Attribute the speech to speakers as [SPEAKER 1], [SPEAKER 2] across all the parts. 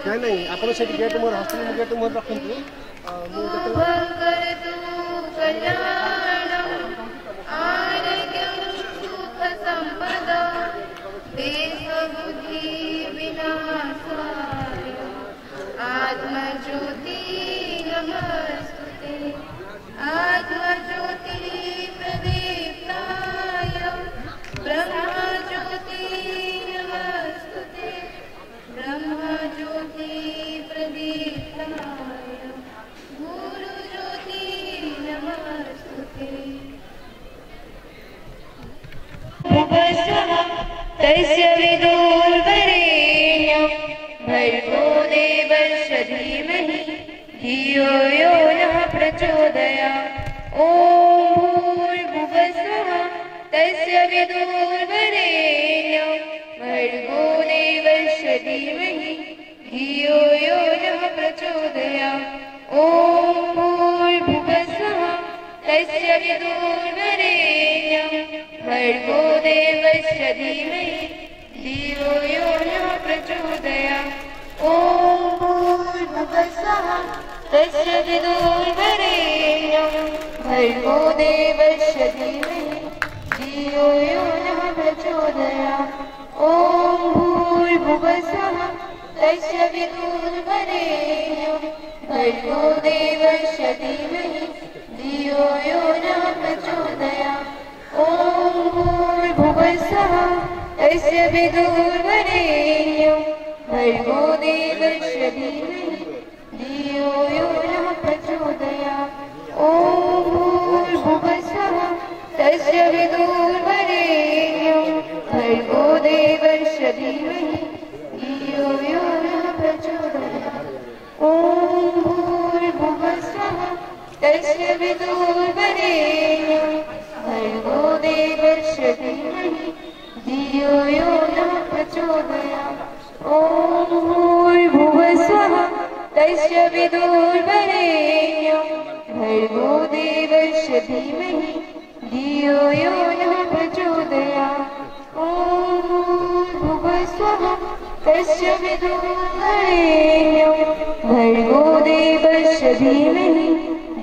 [SPEAKER 1] नहीं नहीं आप से गेट मोर हॉस्टल गेट मोर रखंतु
[SPEAKER 2] आत्मज्योति नमस्तुते आत्मज्योति प्रदीप्ताय ब्रह्मज्योति नमस्तुते ब्रह्मज्योति प्रदीप्ताय गुरुज्योति नमस्तुते भुवस्वः तस्य विदुर्वरेण्यं भर्गो देवस्य धीमहि धियो यो नः प्रचोदयात् ॐ भूर्भुवस्वः तस्य विदुर्वरेण्यं भर्गो देवस्य धीमहि धियो यो नः प्रचोदयात् ॐ भूर्भुवस्वः तस्य विदुर्वरेण्यं भर्गो देवस्य धीमहि धियो यो नः प्रचोदयात् ॐ भूर्भुवस्वः तस्य विदुर्वरेण्यं भर्गो देवस्य धीमहि धियो यो नः प्रचोदयात् ॐ भूर्भुवस्वः तस्य विदुर्वरेण्यं भर्गो देवस्य धीमहि धियो यो नः प्रचोदयात् ॐ भूर्भुवस्वः तस्य विदुर्वरेण्यं भर्गो देवस्य धीमहि धियो यो नः प्रचोदयात् ॐ भूर्भुवस्वः तस्य विदुर्वरेण्यं भर्गो देवस्य धीमहि धियो यो नः प्रचोदयात् ॐ भूर्भुवस्वः तस्य विदुर्वरेण्यं भर्गो देवस्य धीमहि धियो यो नः प्रचोदयात् ॐ भूर्भुवस्वः तस्य विदुर्वरेण्यं भर्गो देवस्य धीमहि धियो यो नः प्रचोदयात् ॐ भूर्भुवस्वः तस्य विदुर्वरेण्यं भर्गो देवस्य धीमहि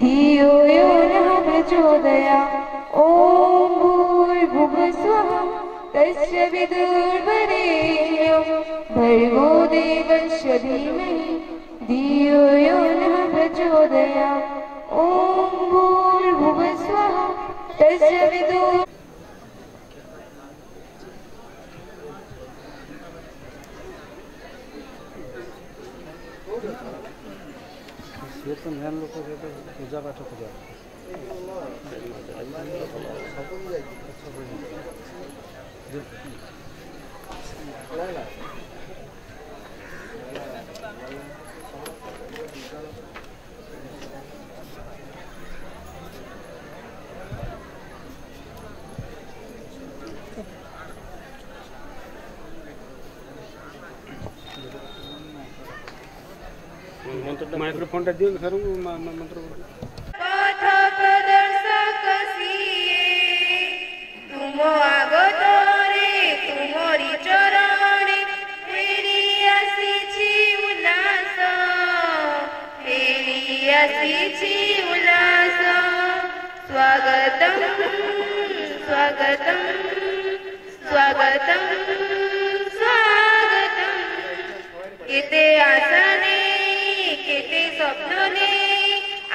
[SPEAKER 2] धियो यो नः प्रचोदयात् ॐ भूर्भुवस्वः तस्य विदुर्वरेण्यं भर्गो देवस्य धीमहि धियो यो नः प्रचोदयात् ॐ भूर्भुवस्वः तस्य विदुर्
[SPEAKER 1] लोक पूजा पाठ पूजा माइक्रोफोन टा दियो सर मंत्र
[SPEAKER 2] पथ प्रदर्शक सिए तुम आगतरे तुमरी चरणे फेरी आसीछि उल्लास फेरी आसीछि उल्लास स्वागतम स्वागतम स्वागतम स्वागतम केते आसने केते स्वप्नने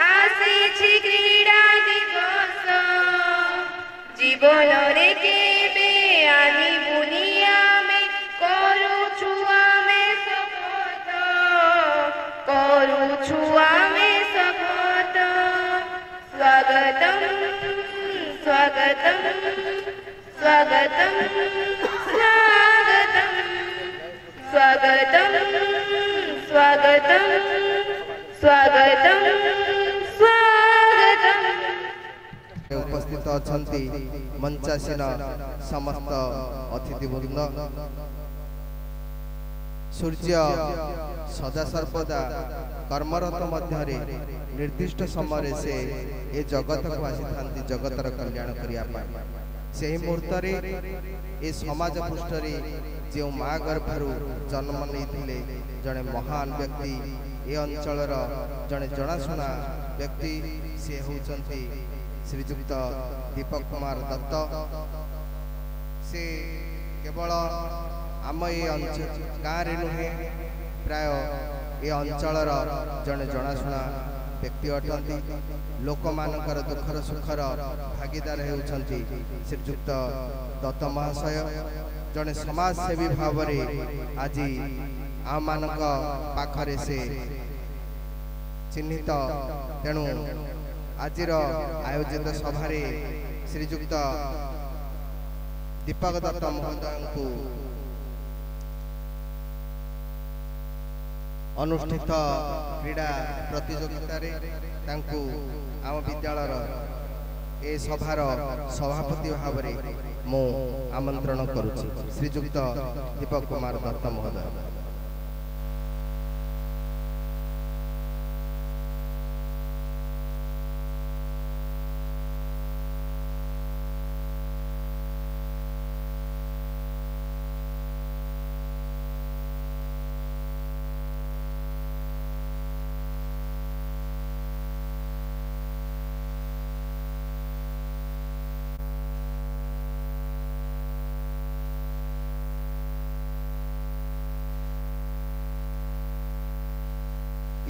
[SPEAKER 2] आसीछि क्रीड़ा दिवस जीवन रे केबे आनी बुनिया में करूछु आमे शपथ करूछु आमे शपथ स्वागतम स्वागतम स्वागतम स्वागतम स्वागतम स्वागतम स्वागतम स्वागतम
[SPEAKER 3] उपस्थित अछंती मंचासीन समस्त अतिथिवृंद सूर्य सदा सर्वदा कर्मरत मध्य निर्दिष्ट समय से ए जगत को आसी जगतर कल्याण करने से ही मुहूर्त ए समाज पृष्ठ जो माँ गर्भर जन्म नहीं जड़े महान व्यक्ति ए अंचल जड़े जनाशुना व्यक्ति से होचंती श्रीजुक्त दीपक कुमार दत्त। से केवल आम ए गाँव में नुहे प्राय ए अंचल जड़े जनाशुना व्यक्ति अटंती। लोक मानकर दुखर सुखर भागीदार होउछंती श्रीजुक्त दत्त महाशय। जड़े समाजसेवी भाव में आज आम मान पाखरे से चिन्हित। तेणु आज आयोजित सभा श्रीजुक्त दीपक दत्त महोदय को अनुष्ठित क्रीड़ा प्रतियोगिता आम विद्यालय ए सभार सभापति भाव में मु आमंत्रण करुछि श्रीजुक्त दीपक कुमार दत्त महोदय।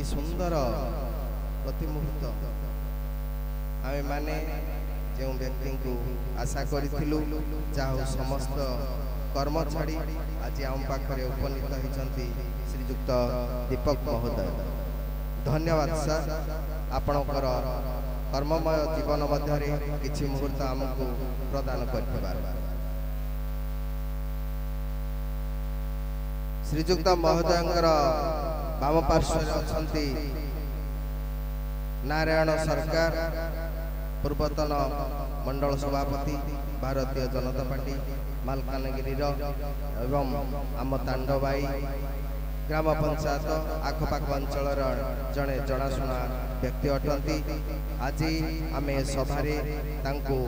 [SPEAKER 3] सुंदर प्रतिमुहूर्त आमे माने जो व्यक्ति को आशा करूँ जहाँ समस्त कर्म छाड़ी आज आम पाखे उपनीत होती श्रीजुक्त दीपक महोदय। धन्यवाद सर, आपणकर कर्ममय जीवन मध्य किछि मुहूर्त आमको प्रदान कर। श्रीजुक्त महोदय वाम पार्श्व अछंती नारायण सरकार, पूर्वतन मंडल सभापति भारतीय जनता पार्टी मालकानगिरी एवं आम तांडबाई ग्राम पंचायत आखपाख अंचल जड़े जनाशुना व्यक्ति अटंती। आज आम सभारे तांको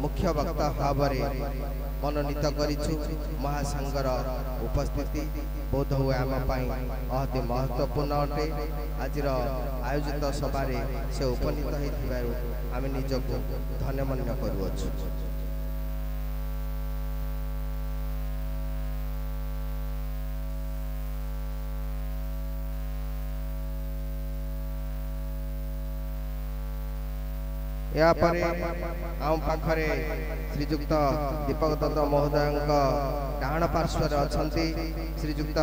[SPEAKER 3] मुख्य वक्ता भाव में मनोनीत करिछु। महासंघर उपस्थिति बोध हुए आम अति महत्वपूर्ण अटे। आज आयोजित सभारे से उपनीत होइथिबारु आमे निजको धन्यमन्य करूछु। या परे आम पाखरे श्रीजुक्त दीपक दत्त महोदय डाण पार्श्व अछंती श्रीजुक्त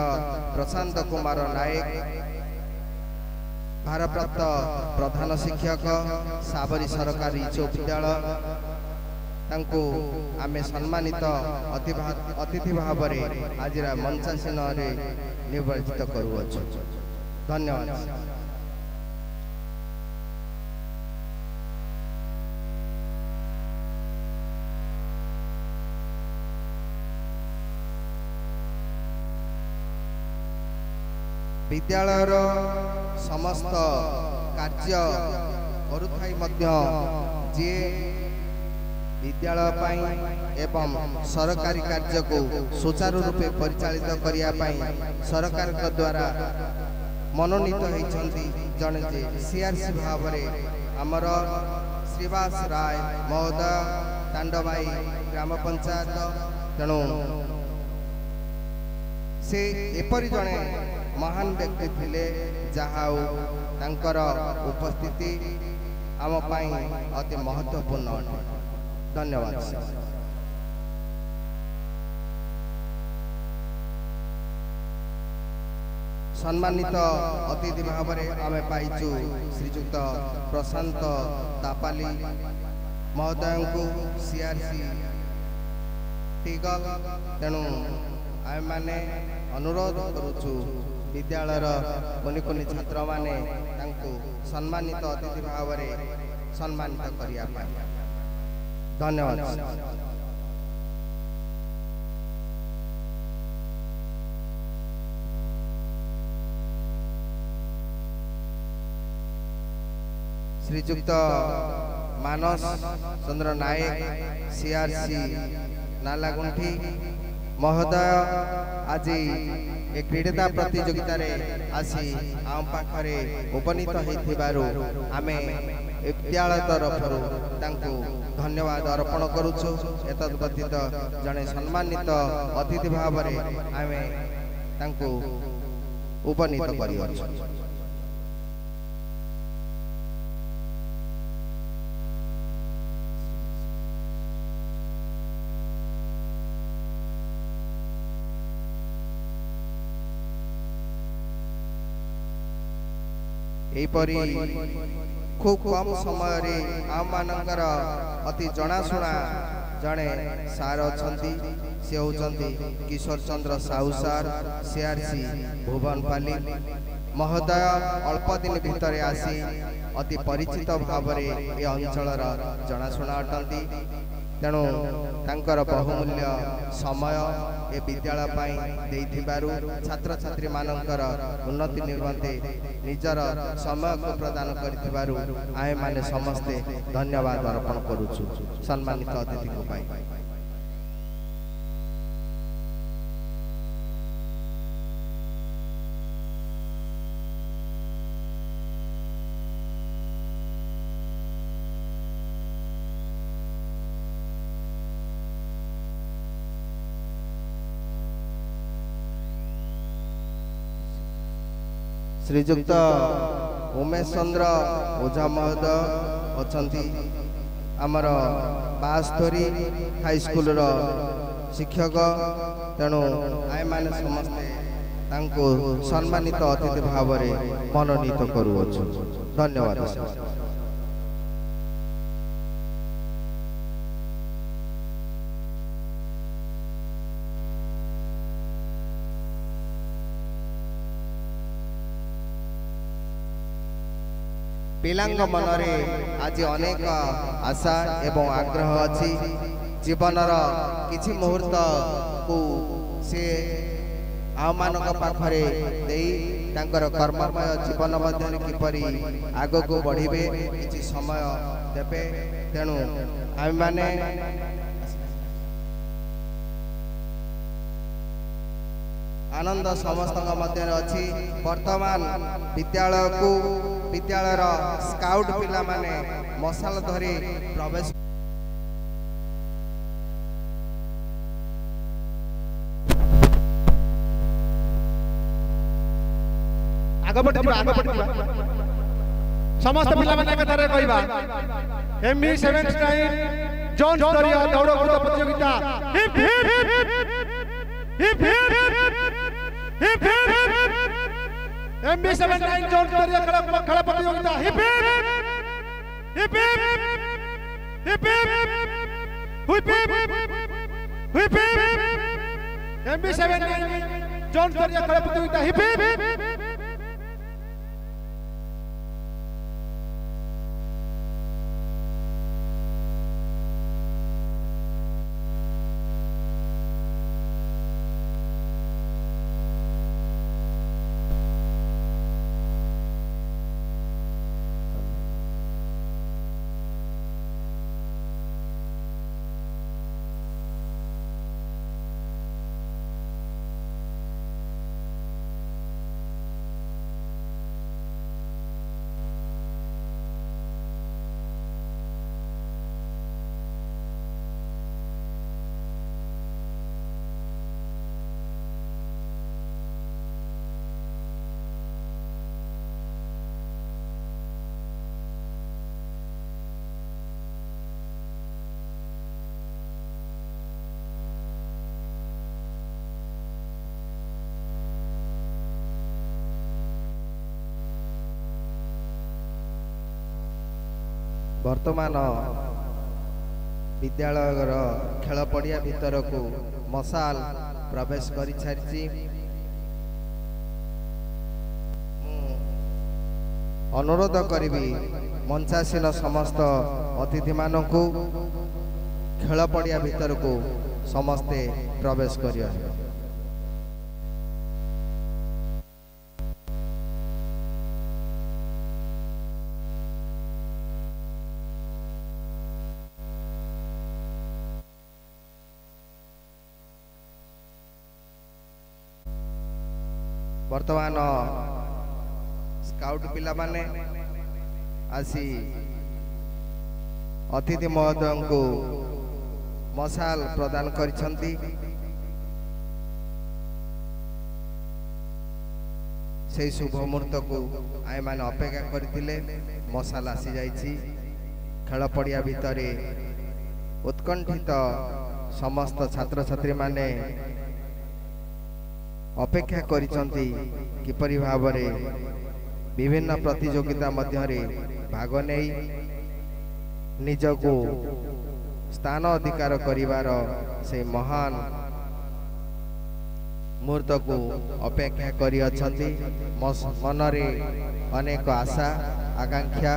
[SPEAKER 3] प्रशांत कुमार नायक, भारप्राप्त प्रधान शिक्षक साबरी सरकारी उच्च विद्यालय। तांको आमे सम्मानित अतिथि भाव में आज मंचासीन निर्वाचित करूछु। धन्यवाद। विद्यालय समस्त कार्य करुथाई मध्य जे विद्यालय एवं सरकारी कार्य को सुचारू रूपे परिचालित करने सरकार द्वारा मनोनीत होती जड़े जे सीआरसी भाव में आमर श्रीवास राय महोदय तांडबाई ग्राम पंचायत। तेणु से एपरी जड़े महान व्यक्ति थिले जहाँ तांकर उपस्थिति आम अति महत्वपूर्ण अटे। धन्यवाद। सम्मानित अतिथि भाव में आम पाइचु श्रीजुक्त प्रशांत तापाली महोदय को सीआरसी टिगल। तेणु आम माने अनुरोध करुचु विद्यालय कोनि कोनि छात्र माने तांको सम्मानित अतिथि भाव में सम्मानित करिया पाए। धन्यवाद। श्रीजुक्त मानस चंद्र नायक सीआरसी नालागुंठी महोदय आज ए क्रीड़ा प्रतियोगिता रे आसी आम पाखरे उपनीत होइथिबारु आमे विद्यालय तरफरु तांको धन्यवाद अर्पण करूछु। एतद व्यतीत जने सम्मानित अतिथि भाव रे आमे तांको उपनीत करियछु। एपरी खूब कम समय रे आम मानकर अति जनाशुना जड़े सार अछंती से होचंती किशोर चंद्र साहू सार सीआरसी भुवनपाली महोदय अल्प दिन भितर आसी अति परिचित भाव रे ए अंचल जनाशुना अटंती। तेणु तांकर बहुमूल्य समय ए विद्यालय पाई देइथिबारु छात्र छात्री मानकर उन्नति निमंते निजर समय को प्रदान करिथिबारु आए माने समस्ते धन्यवाद अर्पण करूछु सम्मानित अतिथि को पाई। श्रीजुक्त उमेश चंद्र ओझा महोदय अछंती आमर बास्तरी हाई स्कूल रो शिक्षक। तेणु आए माने समस्ते तांको सम्मानित अतिथि भाव रे मनोनीत करूछु। धन्यवाद। पिलांग मनरे आज अनेक आशा एवं आग्रह अच्छी जीवनर किछि मुहूर्त को से आम पाखरे देई तांकर कर्ममय जीवन मध्य किपरि आग को बढ़िबे किछि समय देबे। तेणु आम माने आनंद समस्त मध्य अच्छी। वर्तमान विद्यालय को विद्यालय स्काउट पिला माने मशाल धरी प्रवेश
[SPEAKER 1] समस्त पिला माने कथारे कहबा एमबी 79 जोन स्तरीय दौड़ कूद प्रतियोगिता hip hip hip hip hip MB 79 zone स्तरीय खेल प्रतियोगिता hip hip hip hip hip MB 79 zone स्तरीय खेल प्रतियोगिता हिप
[SPEAKER 3] वर्तमान विद्यालय खेल पड़िया भीतर को मशाल प्रवेश कर सारी अनुरोध करी मंचासीन समस्त अतिथि मान को खेल पड़िया भीतर को समस्ते प्रवेश करिया। वर्तमान स्काउट पिला माने आसी अतिथि महोदय को मशाल प्रदान करिसंती। से शुभ मुहूर्त को आए माने अपेक्षा करथिले मशाल आसी जाइछि। खेल पड़िया भितर उत्कंठित समस्त छात्र छात्री माने अपेक्षा करिसंती किपरि भाबरे विभिन्न प्रतियोगिता मध्यरे भाग नै निजको स्थान अधिकार करिवार से महान मुहूर्त को अपेक्षा करि अछंती। मनरे अनेक आशा आकांक्षा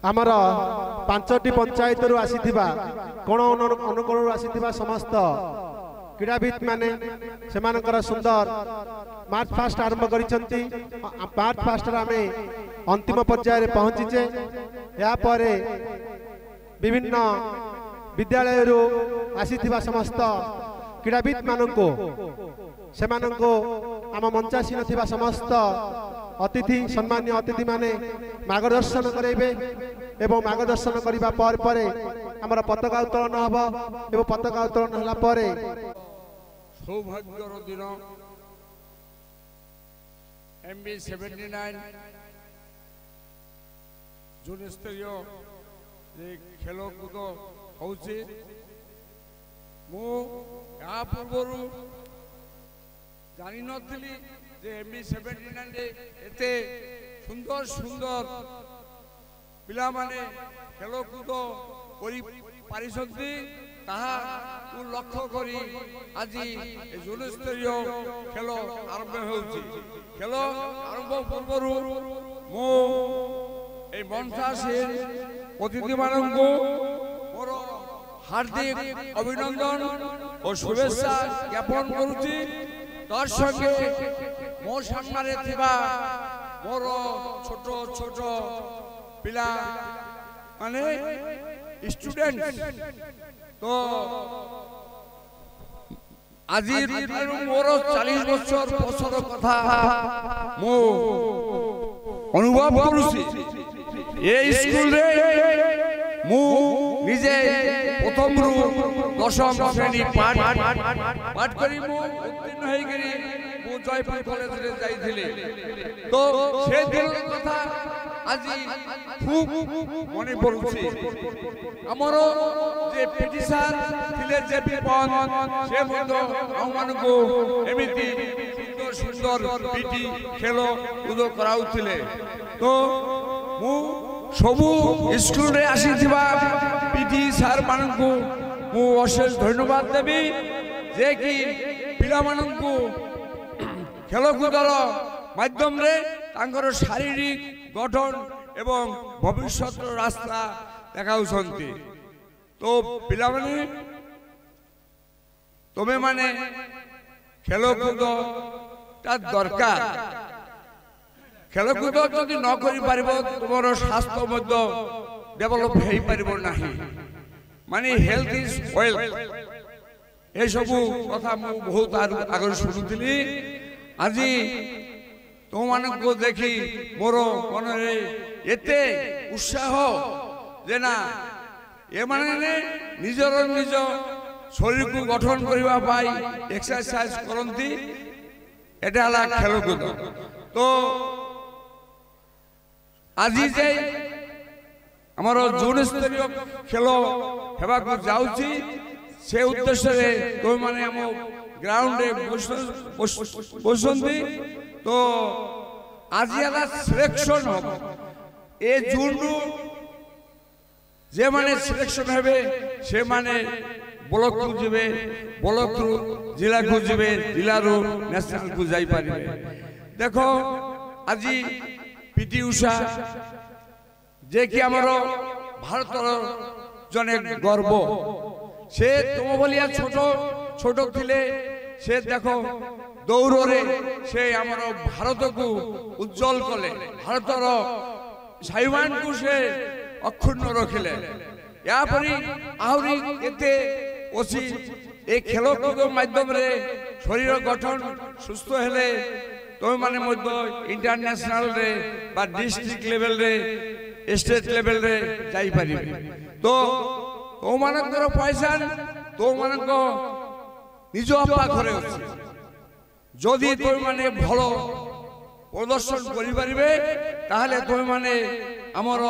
[SPEAKER 1] आमर 5टी पंचायत रु आसीथिबा कोण अनुकोण आसीथिबा समस्त क्रीड़ाविद माने सेमानकर सुंदर मार्च फास्ट आरंभ करिसंती। मार्च फास्ट आमे अंतिम पर्याय रे पहुंचीचे। या परे विभिन्न विद्यालय रु आसीथिबा समस्त क्रीड़ाविद माननको सेमाननको आम मंचासीन थिबा समस्त अतिथि सम्मान्य अतिथि माने मार्गदर्शन करेबे एवं मार्गदर्शन करिबा पर हमर पताका उत्तोलन हबो एवं पताका उत्तोलन हला परे
[SPEAKER 4] सौभाग्यर दिन MB 79 जून स्तरीय खेलकूद होउछि। मु या पूर्व जानि नथिली जे MB 79 रे एते सुंदर सुंदर पिला माने खेलकूद करि पारिसंती। ताहा को लक्ष्य करी आज जून स्तरीय खेल आरंभ होउछि। खेल आरंभ पूर्व मु ए मंचासीन अतिथि माननको मोर हार्दिक अभिनंदन और शुभेच्छा ज्ञापन करुछि। तार संगे मो सामने थिबा मोर छोट छोट पिला माने स्टूडेंट तो आज मोर 40 वर्षर बसर कथा मो अनुभव करुछि। ए स्कूल रे मु निजे प्रथम रु दशम श्रेणी पाठ करी मु उत्तीर्ण होई गरी मु जयपुर कॉलेज रे जाइथिले। तो से दिन कथा आज खूब मने पड़ुछि। हमर जे पीटी सर थिले जेपी पन से मतो हम मानको एमिति सुंदर सुंदर पीटी खेल कूद कराउथिले। तो मु सबु स्कूल रे आसीथिबा पीटी सर माननको मु अशेष धन्यवाद देबी जे कि पिला माननको खेल कूदर माध्यम रे तांकर शारीरिक गठन एवं भविष्य रास्ता देखाउछंती। तो पिला माने तमे माने खेल कूद ता दरकार। खेल कूद जदि न करि पारिबो तुमर स्वास्थ्य मध्य डेवलप हेई पारिबो नाही। माने हेल्थ इज वेल्थ ए सब कथा मु बहुत आगर सुनुथिली। आज तो मानको देखी मोर मन रे एते उत्साह जे ना ए माने निजर निज शरीर को गठन करने एक्सरसाइज करती एटा हला खेलकूद। तो आज जे आमर जोन स्तरीय खेल होगा जाऊँगी से उद्देश्य तुम मैंने आम ग्राउंड बसती। तो आज सिलेक्शन हम ए जून रु जे माने सिलेक्शन हेबे से माने ब्लॉक को जिबे, ब्लॉक रु जिला को जिबे, जिला रु नेशनल को जाई पारिबे। देखो आज पीटी उषा जे कि हमरो भारत जने गर्व से तुम बोलिया छोट छोट थिले से देखो दौड़ रे से हमरो भारत को उज्जवल कले, भारतर साइवान को से अक्षुण्ण रखिले। या परी आहरी केते ओसी ए खेलकूद माध्यम रे शरीर गठन सुस्थ हेले तुम माने मध्य इंटरनेशनल रे बा डिस्ट्रिक्ट लेवल रे स्टेट लेवल रे जाई पारिबे। तो तो मानकर पैसा तो मानक निज पाखरे अछि जदि तुम माने भलो प्रदर्शन करि पारिबे ताहले तुम माने आमर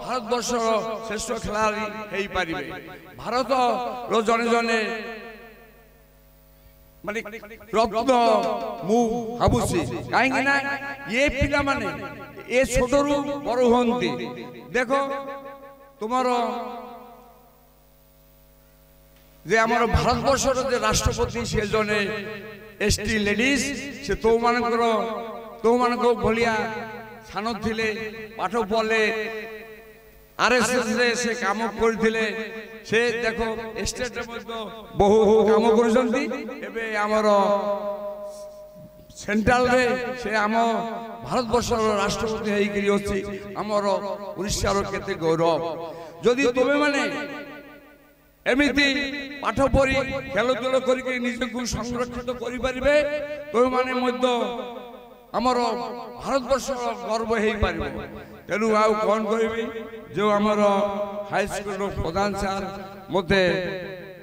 [SPEAKER 4] भारतवर्ष श्रेष्ठ खेलाड़ी हेई पारिबे। भारत रो जने जने माने रत्न मु हाबुसी काहेकि ना ये पिला माने ए छोटरू बड़ होंती। देखो तुम्हारो जे आमर भारतवर्षर जे राष्ट्रपति से जने एसटी लेडीज से तो भलिया सान थिले पाठ पढ़ले आरएसएस रे से काम करथिले से देखो स्टेट बहु काम करछंती। एबे आमर सेंट्रल रे से आम भारतवर्षर राष्ट्रपति हेई अछि आमर उड़ीसा रो केते गौरव। जदि तुमे माने एमिति पाठ पढ़ी खेलधूल करके निजक संरक्षित करि पारिबे तुम माने मध्य आमर भारतवर्ष गर्व हेई पारिबो। तेनु आउ कोन कहबी जो आमर हाई स्कूल प्रधान सर मते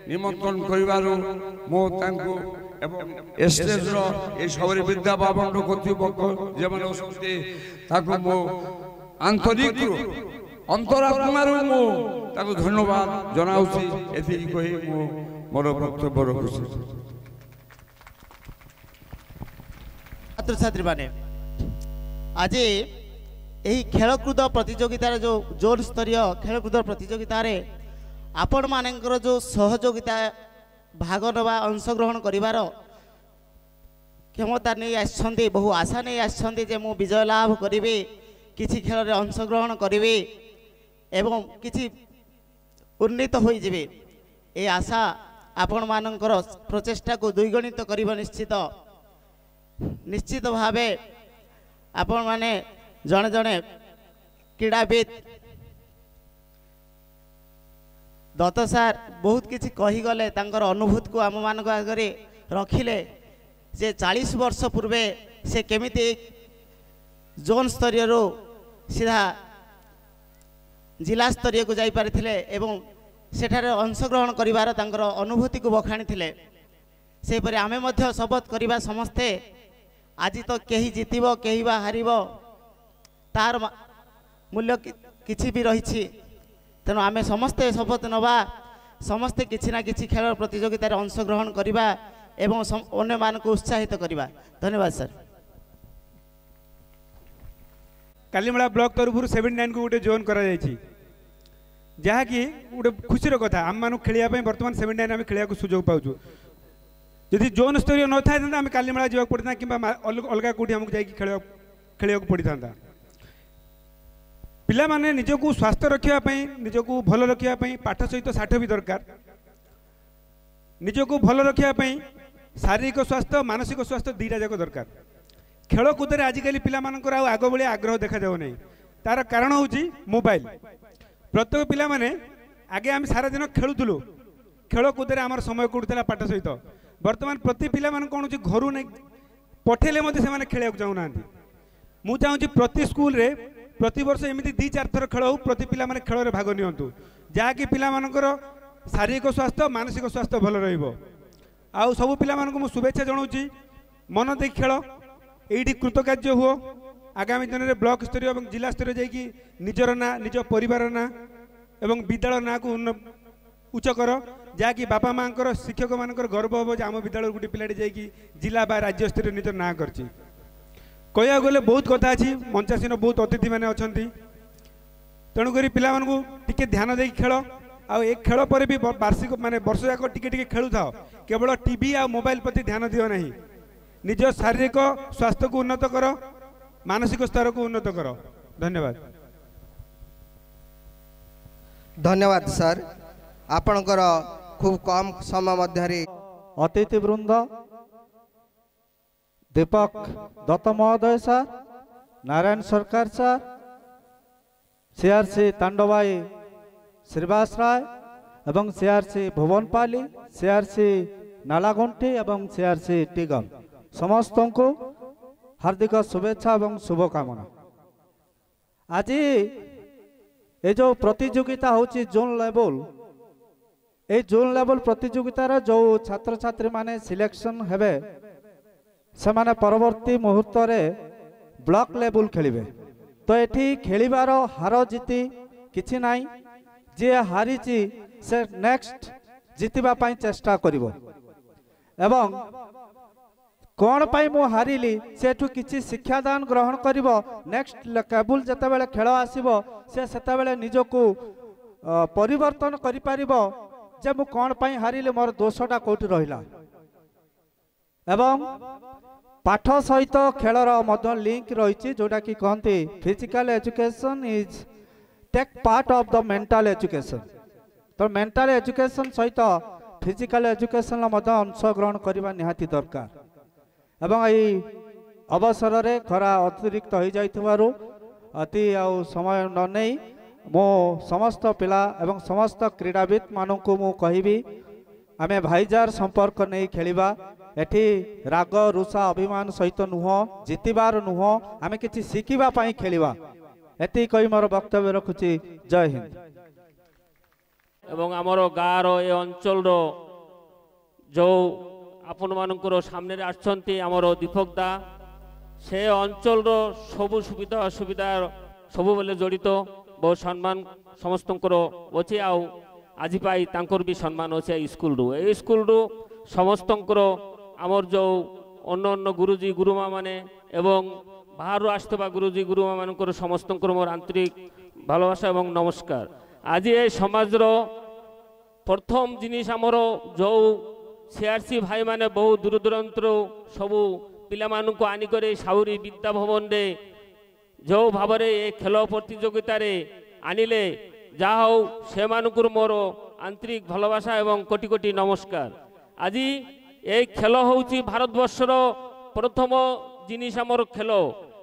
[SPEAKER 4] निमंत्रण करिवारु मो तांको एवं स्टेज रो ए सबरी विद्या भवन रो कर्तृपक्ष जे माने असंती ताको मो आंतरिक अंतरात्मारू मो ताको धन्यवाद जनाउछि। एथि कहि मो मोर वक्तव्य रखुछि।
[SPEAKER 5] छात्र छात्री माने आज यही खेलकूद प्रतियोगितार जो जोन स्तरीय खेलकूद प्रतियोगितार आपण मानकर जो सहयोगिता भाग नवा अंशग्रहण करिवार क्षमता नहीं आछंदी, बहु आशा नहीं आछंदी जे मु विजय लाभ करिवे, किछि खेल रे अंशग्रहण करिवे एवं किछि उन्नीत होई जिवे। ए आशा आपण मानकर प्रचेष्टा को द्विगुणित करिव निश्चित भावे आपण माने जने जने क्रीड़ाविद दत्त सार बहुत किछि कही गले तांकर अनुभूति को आम मान आगे रखिले जे 40 वर्ष पूर्वे से केमिति जोन स्तरीय रो सीधा जिला स्तरीय को जाई पारिथिले एवं सेठारे अंशग्रहण करिवार तांकर अनुभूति को बखाणी थिले। से परे आमे मध्य शपथ करिबा समस्ते आज तो केही जितिबो केही बा हारिबो तार मूल्य किछि भी रहिछि। तेणु आमे समस्ते शपथ नवा, समस्ते किछि ना किछि खेल प्रतियोगिता अंशग्रहण करिबा एवं अन्य मान को उत्साहित करिबा। धन्यवाद सर।
[SPEAKER 6] कालीमेला ब्लॉक तरफ 79 को गोटे जोन करा जायछि जहाँकि गोटे खुशी कथा आम मान खेलिया बर्तमान 79 आम खेलिया सुजोग पाऊँ। जदि जोन स्तरीय न था आम कालीमेला जावाक पड़ता कि अलग कौटी आमको जाकि खेलिया पड़ता। पिला माने निजको स्वास्थ्य रखापी निजको भल रखापी पाठ सहित साठ भी दरकार। निजको भल रखापी शारीरिक स्वास्थ्य मानसिक स्वास्थ्य दीटा जाक दरकार। खेलकूद आजिकल पिला मानकर आग भाई आग्रह देखा जाऊ नहीं। तार कारण हूँ मोबाइल। प्रत्येक पिला माने आगे आम सारा दिन खेलुलु खेलकूद आम समय कटुला पाठ सहित। बर्तमान प्रति पिला मान कौन घर नहीं पठेले से खेल चाहूना। मुझे चाहूँगी प्रति स्कूल रे प्रति वर्ष एमती 2-4 थर खेल हो प्रति पिला माने खेल रे भाग नियंतु जहाँकि पिला मानकर शारीरिक स्वास्थ्य मानसिक स्वास्थ्य भल रहा सब पिला मु शुभेच्छा जनाऊँगी मन दे खेल ये कृतकार्य हुओ आगामी दिन में ब्लॉक स्तरीय और जिला स्तरीय जाकि निजर ना निज परिवार ना एवं विद्यालय ना को उच्च कर जहाँकि बापा माँ शिक्षक मान गर्व हम जो आम विद्यालय गोटे पिलाटी जाकि जिला बा राज्य स्तरीय निज ना कर कहया गले बहुत कथा अच्छी मंचासीन बहुत अतिथि मैंने अच्छा तेणुक पिला टे ध्यान दे खेल आ खेल पर भी वार्षिक माने वर्ष जाक टिके खेलु था केवल टीवी आ मोबाइल प्रति ध्यान दियो नहीं निज शारीरिक स्वास्थ्य को उन्नत कर मानसिक स्तर को उन्नत कर धन्यवाद
[SPEAKER 3] धन्यवाद सर आपणकर खूब कम समय मध्य
[SPEAKER 7] अतिथि वृंद दीपक दत्त महोदय सर नारायण सरकार सर सीआरसी तांडवाई श्रीवास राय एवं सीआरसी भुवनपाली सीआरसी नालागंठी एवं सीआरसी टिगम समस्त को हार्दिक शुभेच्छा एवं शुभकामना। आज ये जो प्रतियोगिता होची जोन लेवल ए जोन लेवल प्रतियोगितार जो छात्र छात्री माने सिलेक्शन हेबे से माने परवर्ती मुहूर्त रे ब्लॉक लेवल खेलिबे तो एठी खेलिबार हार जीति किछि नाई जे हारिची से नेक्स्ट जीतिबा पाई चेष्टा करिवो एवं कौन पाई मु हारिली सेठू किछि शिक्षादान ग्रहण करिवो नेक्स्ट केबल जते बेले खेल आसीबो से सेते बेले निजको परिवर्तन करि पारिबो जे मु कौन पाई हारिली मोर दोषटा कोठी रहिला एवं पाठ सहित खेलर मध्य लिंक रही जोटा कि कहते physical education is take part of the mental education तो मेंटल एजुकेशन सहित फिजिकल एजुकेशन अंशग्रहण करने निहाती दरकार एवं यही अवसर रे खरा अतिरिक्त हो जाइथिबारु अति आउ समय न नहीं मो समस्त पिला एवं समस्त क्रीड़ाविद मानू मु कहिबी आमे भाईजार संपर्क नहीं खेलिबा एठी राग रुषा अभिमान सहित नुह जितिबार नुह आमे किछि शिखिबा पाई खेलिबा एति कहि मोर वक्तव्य रखुछि जय हिंद
[SPEAKER 8] एवं आमर गाँव ए अंचल जो आपण मानकर सामने आछंती आमर दीपक दा से अंचल सबु सुविधा असुविधा सबु बेले जड़ित बहुत सम्मान समस्त अच्छे आज पाई तांकर भी सम्मान अच्छे स्कूल ए स्कूल समस्त आमर जो अन्य अन्य गुरुजी गुरुमा माने एवं बाहर आसुवा गुरुजी गुरुमा मानकर समस्त मोर आंतरिक भालोबासा एवं नमस्कार। आज ये समाज प्रथम जिनिस आमर जो सीआरसी भाई माने बहुत दूर दूरांतर सबू पिला मानू आनिक साउरी विद्या भवन रे जो भाव ये खेल प्रतियोगिता आनिले जा हो से मोर आंतरिक भालोबासा एवं कोटि कोटि नमस्कार। आज ये खेल होउची भारतवर्षर प्रथम जिनिस आमर खेल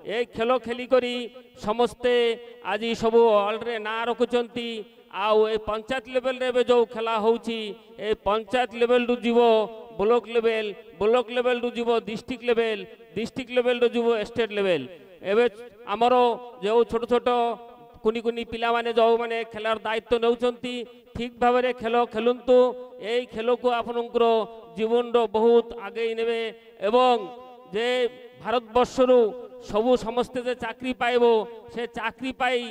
[SPEAKER 8] ए खेल खेलिकरी समस्ते आज सब वर्ल्ड रे ना रखुचंती आउ ए पंचायत लेवल रे जो खेला होउची ए पंचायत लेवल रु जीवो ब्लॉक लेवल रु जीवो डिस्ट्रिक्ट लेवल रु जीवो स्टेट लेवल एबे आमर जो छोट छोट कुनी कुनी पिला माने जो माने खेलार दायित्व नेउचंती ठीक भाव में खेल खेलंतु ए खेल को आपनकर जीवन बहुत आगे नेबे एवं जे भारतवर्षरु सबू समस्ते जे चाकरी पाइबो से चाकरी पाई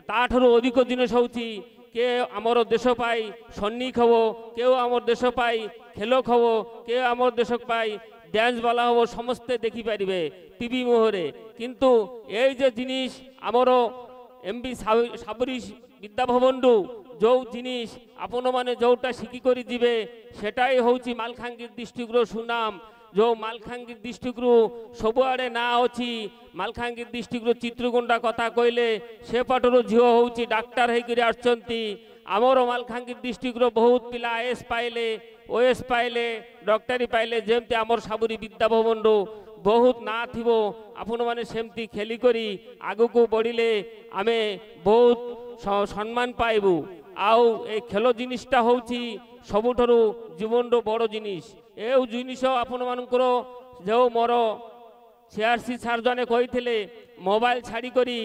[SPEAKER 8] ताठरो अधिक जिनिस होउची के आमर देश पाई सैनिक हबो के आमर देश पाई खेल हबो के आमर देश पाई डांस वाला हबो समस्ते देखि पारिबे टीवी मोहरे किंतु ए जे जिनिस आमर एमबी साबरी विद्या भवन जो जिनिस आपण माने जोटा शिखिक जीवे सेटाई होउची मालकानगिरी डिस्ट्रिक्ट रो सुनाम जो मालकानगिरी डिस्ट्रिक्ट रु सबुआड़े ना अच्छी मालकानगिरी डिस्ट्रिक्ट चित्रगुंडा कथा कहले से पटर झील होउची डाक्टर होकर आछंती आमर मालकानगिरी डिस्ट्रिक्ट बहुत पिला आईएएस पाइले ओएस पाइले डॉक्टरी पाइले जेमती आमर साबरी विद्या भवन बहुत ना थिबो आपण माने सेमती खेली करी आगु को बढ़िले आमे बहुत सम्मान पाइबू आउ ए खेल जिनिसटा होउची सबुठारु जीवन बड़ जिनिस ए जिनिस आपण मानकर जो मोर सीआरसी सार जने कही मोबाइल छाड़ी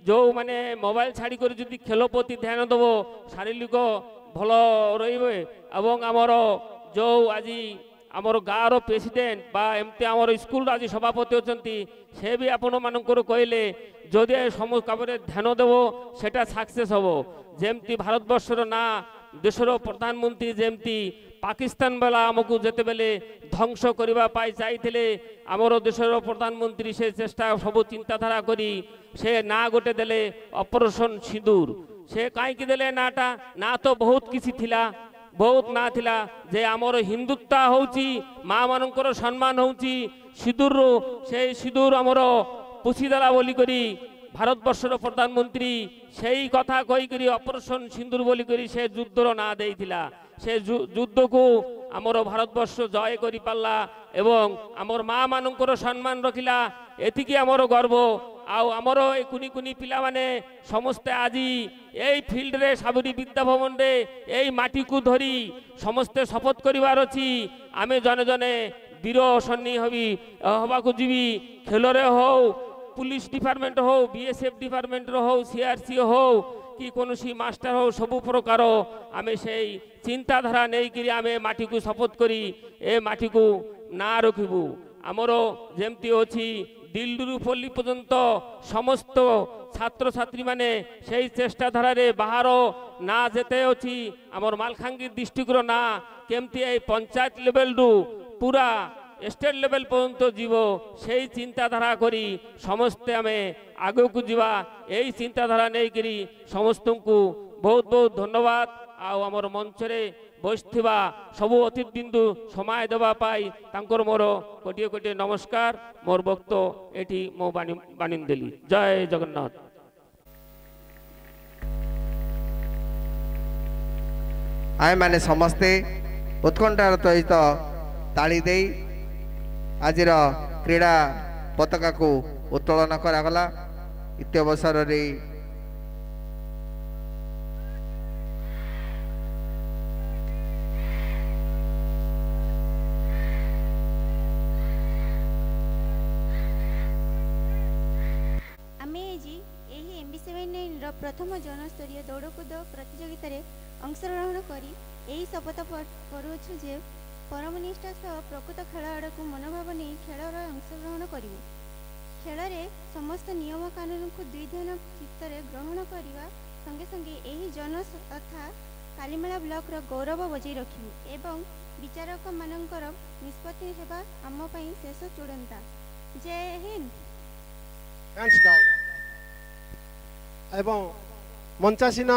[SPEAKER 8] जो माने मोबाइल छाड़ी जो खेल प्रति ध्यान दब शारीरिक ଭଲ ରହିବେ ଏବଂ ଆମର ଯେଉଁ ଆଜି ଆମର ଗାଁର ପ୍ରେସିଡେଣ୍ଟ ବା ଏମିତି ଆମର ସ୍କୁଲର ଆଜି ସଭାପତି ଅଛନ୍ତି ସେ ବି ଆପଣମାନଙ୍କର କହିଲେ ଯଦି ସମସ୍ତ କାମରେ ଧ୍ୟାନ ଦେବ ସେଟା ସକ୍ସେସ୍ ହେବ। ଯେମିତି ଭାରତବର୍ଷର ନା ଦେଶର ପ୍ରଧାନମନ୍ତ୍ରୀ ଯେମିତି ପାକିସ୍ତାନ ବାଲା ଆମକୁ ଯେତେବେଳେ ଧ୍ୱଂସ କରିବା ପାଇଁ ଚାହିଁଥିଲେ ଆମର ଦେଶର ପ୍ରଧାନମନ୍ତ୍ରୀ ସେ ଚେଷ୍ଟା ସବୁ ଚିନ୍ତାଧାରା କରି ସେ ନାଁ ଗୋଟେ ଦେଲେ ଅପରେସନ୍ ସିନ୍ଦୁର। ସେ କାହିଁକି ଦେଲେ ନାଁଟା? ନା ତ ବହୁତ କିଛି ଥିଲା, ବହୁତ ନା ଥିଲା ଯେ ଆମର ହିନ୍ଦୁତ୍ୱ ହେଉଛି ମା ମାନଙ୍କର ସମ୍ମାନ ହେଉଛି ସିନ୍ଦୁରରୁ, ସେଇ ସିନ୍ଦୁର ଆମର ପୁଷିଦେଲା ବୋଲିକରି ଭାରତବର୍ଷର ପ୍ରଧାନମନ୍ତ୍ରୀ ସେଇ କଥା କହିକରି ଅପରେସନ୍ ସିନ୍ଦୁର ବୋଲିକରି ସେ ଯୁଦ୍ଧର ନାଁ ଦେଇଥିଲା। ସେ ଯୁଦ୍ଧକୁ ଆମର ଭାରତବର୍ଷ ଜୟ କରିପାରିଲା ଏବଂ ଆମର ମା ମାନଙ୍କର ସମ୍ମାନ ରଖିଲା। ଏତିକି ଆମର ଗର୍ବ। ଆଉ ଆମର ଏ କୁନି କୁନି ପିଲାମାନେ ସମସ୍ତେ ଆଜି এই ফিল্ডরে সাবরী বিদ্যাভবনে এই মাটিକୁ ধরি ସମସ୍ତେ ଶପଥ କରିବାର ଅଛି ଆମେ ଜଣେ ଜଣେ ବୀର ସୈନିକ ହେବାକୁ ଯିବି। ଖେଳରେ ହଉ, পুলিশ ডিপার্টমেন্ট হও, বিএসএফ ডিপার্টমেন্টর হও, সিআরসি হও কি কোনসি মাস্টার হও, সবু প্রকার আমি সেই চিন্তাধারা নেইকি আমি মাটিকু শপথ করি এ মাটিকু না রখিবু। আমার যেমতি অছি দিল্লুরু পল্লী পর্যন্ত সমস্ত ছাত্রছাত্রী মানে সেই চেষ্টাধারারে বাহার না যেতে অছি আমার মালকানগিরি ডিস্ট্রিক্টর না কেমতি এই পঞ্চায়েত লেভেলরু পুরা স্টেট লেভেল পর্যন্ত যাব সেই চিন্তাধারা করি সমস্তে আমি আগুক যা এই চিন্তাধারা নেইকি সমস্তଙ୍କୁ বহুত বহুত ধন্যবাদ। আমার মঞ্চরে বসিথিবা সবু অতিথিবৃন্দু সময় দেওয়া পাই তাঙ্কর মোর কোটিয়ে কোটিয়ে নমস্কার। মোর বক্তব্য এটি মো বাণী দেলি। জয় জগন্নাথ।
[SPEAKER 3] आए माने समस्ते उत्कंठार सहित ताली दे आज क्रीड़ा पताका को उत्तोलन करागला। इत्यवसर रे
[SPEAKER 9] प्रथम जनस्तरीय दौड़कूद प्रतियोगित अंशग्रहण करी यही शपथ करुछु जे परम निष्ठा सह प्रकृत खेल आड़ को मनोभाव नहीं खेल अंशग्रहण करूँ। खेल समस्त नियम कानून को द्विध्यान चित्त ग्रहण करने संगे संगे यही जन तथा कालीमेला ब्लॉक गौरव बजाई रखू एवं विचारक मानकर निष्पत्ति सेवा आम शेष चूड़ता। जय हिंद।
[SPEAKER 1] एवं मंचासीन